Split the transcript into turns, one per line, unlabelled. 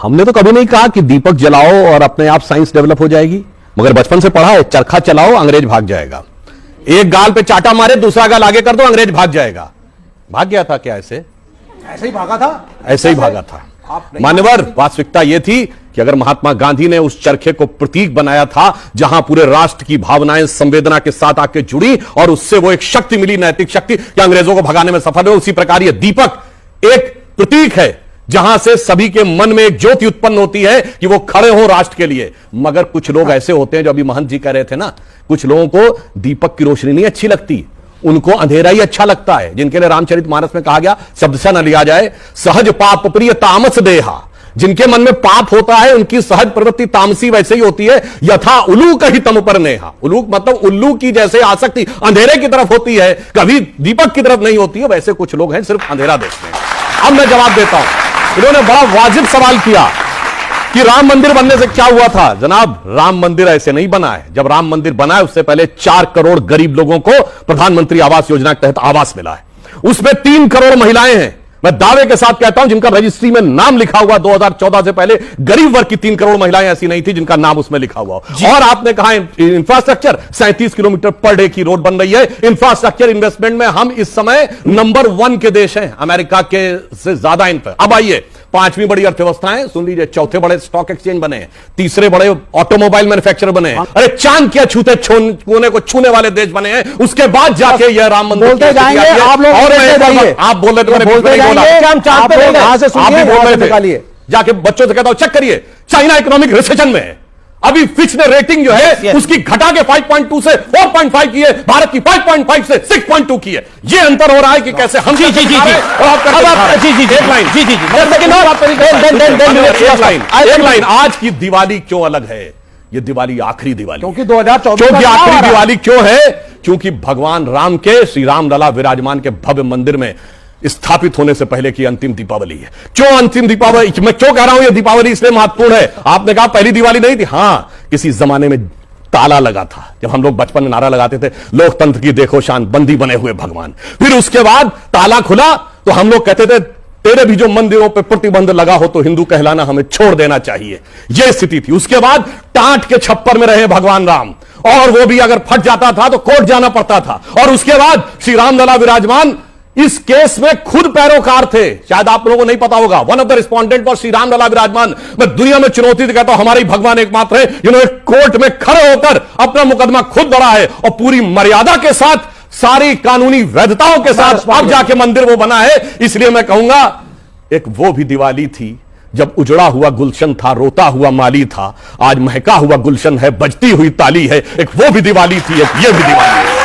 हमने तो कभी नहीं कहा कि दीपक जलाओ और अपने आप साइंस डेवलप हो जाएगी, मगर बचपन से पढ़ा है चरखा चलाओ अंग्रेज भाग जाएगा। एक गाल पे चाटा मारे दूसरा गाल आगे कर दो अंग्रेज भाग जाएगा। भाग गया था क्या? ऐसे
ही भागा था,
ऐसे ही भागा था। मान्यवर, वास्तविकता यह थी कि अगर महात्मा गांधी ने उस चरखे को प्रतीक बनाया था जहां पूरे राष्ट्र की भावनाएं संवेदना के साथ आके जुड़ी और उससे वो एक शक्ति मिली, नैतिक शक्ति, कि अंग्रेजों को भगाने में सफल हुए, उसी प्रकार ये दीपक एक प्रतीक है जहां से सभी के मन में एक ज्योति उत्पन्न होती है कि वो खड़े हो राष्ट्र के लिए। मगर कुछ लोग ऐसे होते हैं, जो अभी महंत जी कह रहे थे ना, कुछ लोगों को दीपक की रोशनी नहीं अच्छी लगती, उनको अंधेरा ही अच्छा लगता है, जिनके लिए रामचरितमानस में कहा गया, शब्द से न लिया जाए, सहज पाप प्रिय तामस देहा। जिनके मन में पाप होता है उनकी सहज प्रवृत्ति तामसी वैसे ही होती है, यथा उल्लूक ही तम पर नेहा। उल्लूक मतलब उल्लू की जैसे आसक्ति अंधेरे की तरफ होती है, कभी दीपक की तरफ नहीं होती है, वैसे कुछ लोग हैं सिर्फ अंधेरा देखते हैं। अब मैं जवाब देता हूं। इन्होंने बड़ा वाजिब सवाल किया कि राम मंदिर बनने से क्या हुआ था। जनाब, राम मंदिर ऐसे नहीं बना है। जब राम मंदिर बना है उससे पहले 4 करोड़ गरीब लोगों को प्रधानमंत्री आवास योजना के तहत आवास मिला है। उसमें 3 करोड़ महिलाएं हैं। मैं दावे के साथ कहता हूं जिनका रजिस्ट्री में नाम लिखा हुआ 2014 से पहले गरीब वर्ग की 3 करोड़ महिलाएं ऐसी नहीं थी जिनका नाम उसमें लिखा हुआ हो। और आपने कहा इंफ्रास्ट्रक्चर, 37 किलोमीटर पर डे की रोड बन रही है। इंफ्रास्ट्रक्चर इन्वेस्टमेंट में हम इस समय नंबर 1 के देश हैं, अमेरिका के से ज्यादा इन पर। अब आइए, 5वीं बड़ी अर्थव्यवस्थाएं सुन लीजिए, 4थे बड़े स्टॉक एक्सचेंज बने हैं, 3रे बड़े ऑटोमोबाइल मैन्युफैक्चरर बने हैं, अरे चांद क्या छूते कोने को छूने वाले देश बने हैं। उसके बाद जाके यह राम मंदिर
बोलते जाएंगे आप लोग, और
आप बोल रहे थे, आप भी बोल रहे थे, जाके बच्चों से कहता हूं चेक करिए, चाइना इकोनॉमिक रिसेशन में है। अभी फिच ने रेटिंग जो है उसकी घटा के 5.2 से 4.5 की है, भारत की 5.5 से 6.2 की है। ये अंतर हो रहा है कि कैसे हम
जी जी जी जी
एक लाइन, आज की दिवाली क्यों अलग है? ये दिवाली आखिरी दिवाली,
क्योंकि 2024
क्योंकि आखिरी दिवाली क्यों है? क्योंकि भगवान राम के श्री राम लला विराजमान के भव्य मंदिर में स्थापित होने से पहले की अंतिम दीपावली है। क्यों अंतिम दीपावली? मैं क्यों कह रहा हूं ये दीपावली इसलिए महत्वपूर्ण है? आपने कहा पहली दिवाली नहीं थी। हां, किसी जमाने में ताला लगा था, जब हम लोग बचपन में नारा लगाते थे, लोकतंत्र की देखो शान, बंदी बने हुए भगवान। फिर उसके बाद ताला खुला तो हम लोग कहते थे तेरे भी जो मंदिरों पे प्रतिबंध लगा हो तो हिंदू कहलाना हमें छोड़ देना चाहिए। यह स्थिति थी। उसके बाद टाट के छप्पर में रहे भगवान राम, और वो भी अगर फट जाता था तो कोर्ट जाना पड़ता था। और उसके बाद श्री राम लला विराजमान इस केस में खुद पैरोकार थे, शायद आप लोगों को नहीं पता होगा। One of the respondent for Shri Ram Lalla Virajman. मैं दुनिया में चुनौती से कहता हूं हमारे भगवान एकमात्र है जिन्होंने कोर्ट में खड़े होकर अपना मुकदमा खुद लड़ा है, और पूरी मर्यादा के साथ, सारी कानूनी वैधताओं के साथ अब जाके मंदिर वो बना है। इसलिए मैं कहूंगा एक वो भी दिवाली थी जब उजड़ा हुआ गुलशन था, रोता हुआ माली था, आज महका हुआ गुलशन है, बजती हुई ताली है। एक वो भी दिवाली थी, एक ये भी दिवाली है।